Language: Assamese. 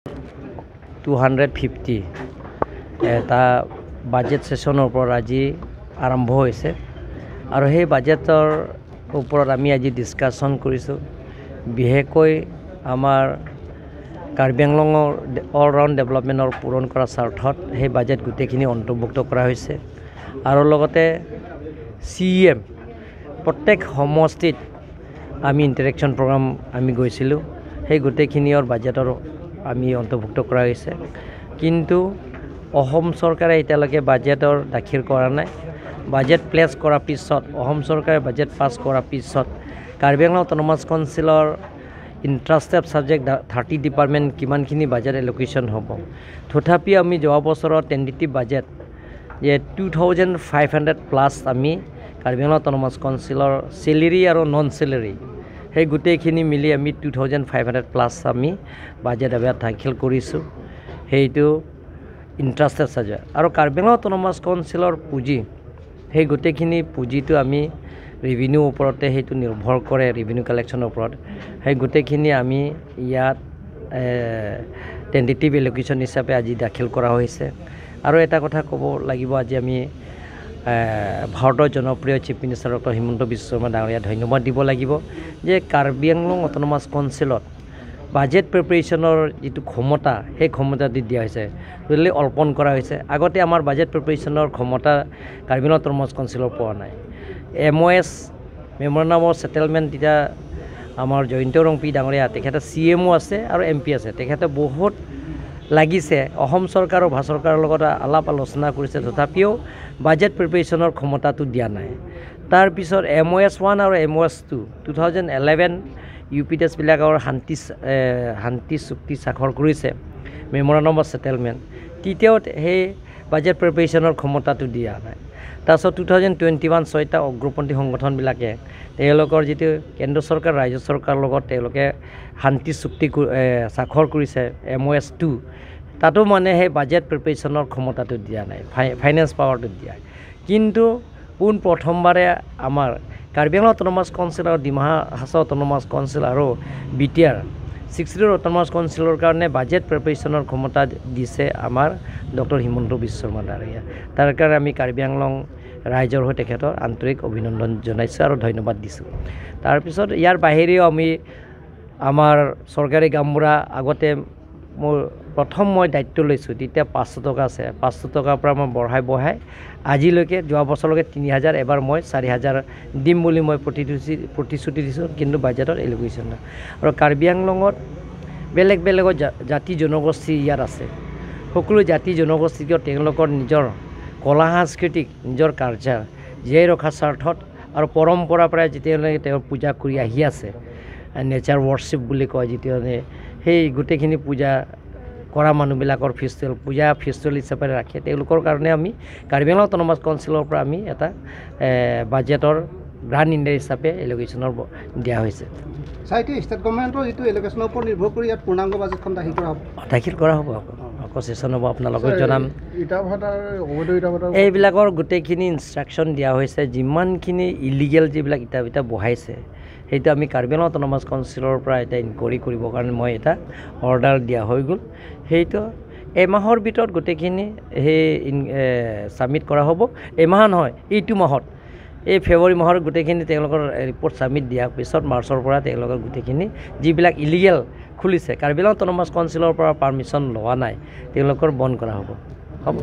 250 এটা বাজেট সেশনৰ ওপৰত আজি আৰম্ভ হৈছে আৰু সেই বাজেটৰ ওপৰত আমি আজি ডিসকাশন কৰিছোঁ বিশেষকৈ আমাৰ কাৰ্বি আংলঙৰ অলৰাউণ্ড ডেভেলপমেণ্টৰ পূৰণ কৰা স্বাৰ্থত সেই বাজেট গোটেইখিনি অন্তৰ্ভুক্ত কৰা হৈছে আৰু লগতে CM প্ৰত্যেক সমষ্টিত আমি ইণ্টাৰেকশ্যন প্ৰগ্ৰাম আমি গৈছিলোঁ সেই গোটেইখিনিৰ বাজেটৰ আমি অন্তৰ্ভুক্ত কৰা হৈছে কিন্তু অসম চৰকাৰে এতিয়ালৈকে বাজেটৰ দাখিল কৰা নাই বাজেট প্লেছ কৰাৰ পিছত অসম চৰকাৰে বাজেট পাছ কৰাৰ পিছত কাৰ্বি আংলং অট'নমাছ কাউন্সিলৰ ইণ্টাৰেষ্টেড ছাবজেক্ট 30 ডিপাৰ্টমেণ্ট কিমানখিনি বাজেট এলোকেশ্যন হ'ব তথাপি আমি যোৱা বছৰৰ টেণ্টেটিভ বাজেট যে 2500 প্লাছ আমি কাৰ্বি আংলং অট'নমাছ কাউন্সিলৰ চেলেৰি আৰু নন চেলেৰি সেই গোটেইখিনি মিলি আমি 2500 প্লাছ আমি বাজেট এবাৰ দাখিল কৰিছোঁ সেইটো ইণ্টাৰেষ্টেড ছাবজেক্ট আৰু কাৰ্বি আংলং অট'নমাছ কাউন্সিলৰ পুঁজি সেই গোটেইখিনি পুঁজিটো আমি ৰেভিনিউ ওপৰতে সেইটো নিৰ্ভৰ কৰে ৰেভিনিউ কালেকশ্যনৰ ওপৰত সেই গোটেইখিনি আমি ইয়াত টেণ্টেটিভ এলোকেশ্যন হিচাপে আজি দাখিল কৰা হৈছে আৰু এটা কথা ক'ব লাগিব আজি আমি ভাৰতৰ জনপ্ৰিয় chief minister doctor Himanta Biswa Sarma ডাঙৰীয়া ধন্যবাদ দিব লাগিব যে কাৰ্বি আংলং অট'নমাছ কাউন্সিলত বাজেট প্ৰিপাৰেশ্যনৰ যিটো ক্ষমতা সেই ক্ষমতাটো দিয়া হৈছে টোটেলি অৰ্পণ কৰা হৈছে আগতে আমাৰ বাজেট প্ৰিপাৰেশ্যনৰ ক্ষমতা কাৰ্বি আংলং অট'নমাছ কাউন্সিলৰ পোৱা নাই MOS মেমৰেণ্ডাম অফ ছেটেলমেণ্ট তেতিয়া আমাৰ জয়ন্ত ৰংপি ডাঙৰীয়া তেখেতে CMO আছে আৰু MP আছে তেখেতে বহুত লাগিছে অসম চৰকাৰ আৰু ভাৰত চৰকাৰৰ লগত আলাপ আলোচনা কৰিছে তথাপিও বাজেট প্ৰিপাৰেশ্যনৰ ক্ষমতাটো দিয়া নাই তাৰপিছত MOS 1 আৰু MOS 2 2011 UPTSবিলাকৰ শান্তি চুক্তি স্বাক্ষৰ কৰিছে মেমৰেণ্ডাম অফ ছেটেলমেণ্ট তৃতীয়ত সেই বাজেট প্ৰিপাৰেশ্যনৰ ক্ষমতাটো দিয়া নাই তাৰপিছত 2021 ছয়টা অগ্ৰপন্থী সংগঠনবিলাকে তেওঁলোকৰ যিটো কেন্দ্ৰ চৰকাৰ ৰাজ্য চৰকাৰৰ লগত তেওঁলোকে শান্তি চুক্তি স্বাক্ষৰ কৰিছে MOS 2 তাতো মানে সেই বাজেট প্ৰিপাৰেশ্যনৰ ক্ষমতাটো দিয়া নাই ফাইনেন্স পাৱাৰটো দিয়া কিন্তু পোন প্ৰথমবাৰে আমাৰ কাৰ্বি আংলং অট'নমাছ কাউন্সিল আৰু ডিমা হাছাও অট'নমাছ কাউন্সিল আৰু BTR 60 অট'নমাছ কাউন্সিলৰ কাৰণে বাজেট প্ৰিপাৰেশ্যনৰ ক্ষমতা দিছে আমাৰ ডক্টৰ হিমন্ত বিশ্ব শৰ্মা ডাঙৰীয়া তাৰ কাৰণে আমি কাৰ্বি আংলং ৰাইজৰ হৈ তেখেতৰ আন্তৰিক অভিনন্দন জনাইছোঁ আৰু ধন্যবাদ দিছোঁ তাৰপিছত ইয়াৰ বাহিৰেও আমি আমাৰ চৰকাৰী গামবুঢ়া আগতে মোৰ প্ৰথম মই দায়িত্ব লৈছোঁ তেতিয়া 500 টকা আছে 500 টকাৰ পৰা মই বঢ়াই আজিলৈকে যোৱা বছৰলৈকে 3000 এবাৰ মই 4000 দিম বুলি মই প্ৰতিশ্ৰুতি দিছোঁ কিন্তু বাজেটৰ এলোকেশ্যন নাই আৰু কাৰ্বি আংলঙত বেলেগ জাতি জনগোষ্ঠী ইয়াত আছে সকলো জাতি জনগোষ্ঠীক তেওঁলোকৰ নিজৰ কলা সাংস্কৃতিক নিজৰ কালচাৰ জীয়াই ৰখাৰ স্বাৰ্থত আৰু পৰম্পৰাৰ পৰাই যেতিয়ালৈকে তেওঁ পূজা কৰি আহি আছে নেচাৰ ৱৰ্শ্বিপ বুলি কয় যেতিয়ানে সেই গোটেইখিনি পূজা কৰা মানুহবিলাকৰ ফেষ্টিভেল হিচাপে ৰাখে তেওঁলোকৰ কাৰণে আমি কাৰ্বি আংলং অট'নমাছ কাউন্সিলৰ পৰা আমি এটা বাজেটৰ গ্ৰাণ্ট ইণ্ডিয়া হিচাপে এলোকেশ্যনৰ দিয়া হৈছে ষ্টেট গভৰ্ণমেণ্টৰ যিটো এলোকেশ্যনৰ ওপৰত নিৰ্ভৰ কৰি ইয়াত পূৰ্ণাংগ বাজেটখন দাখিল কৰা হ'ব আকৌ ছেশ্যন হ'ব আপোনালোকক জনাম এইবিলাকৰ গোটেইখিনি ইনষ্ট্ৰাকশ্যন দিয়া হৈছে যিমানখিনি ইলিগেল যিবিলাক ইটা বহাইছে সেইটো আমি কাৰ্বি আংলং অট'নমাছ কাউন্সিলৰ পৰা এটা ইনকুৱাৰী কৰিবৰ কাৰণে মই এটা অৰ্ডাৰ দিয়া হৈ গ'ল সেইটো এমাহৰ ভিতৰত গোটেইখিনি সেই ছাবমিট কৰা হ'ব এমাহ নহয় এইটো মাহত এই ফেব্ৰুৱাৰী মাহৰ গোটেইখিনি তেওঁলোকৰ ৰিপৰ্ট ছাবমিট দিয়াৰ পিছত মাৰ্চৰ পৰা তেওঁলোকৰ গোটেইখিনি যিবিলাক ইলিগেল খুলিছে কাৰ্বি আংলং অট'নমাছ কাউন্সিলৰ পৰা পাৰ্মিশ্যন লোৱা নাই তেওঁলোকৰ বন্ধ কৰা হ'ব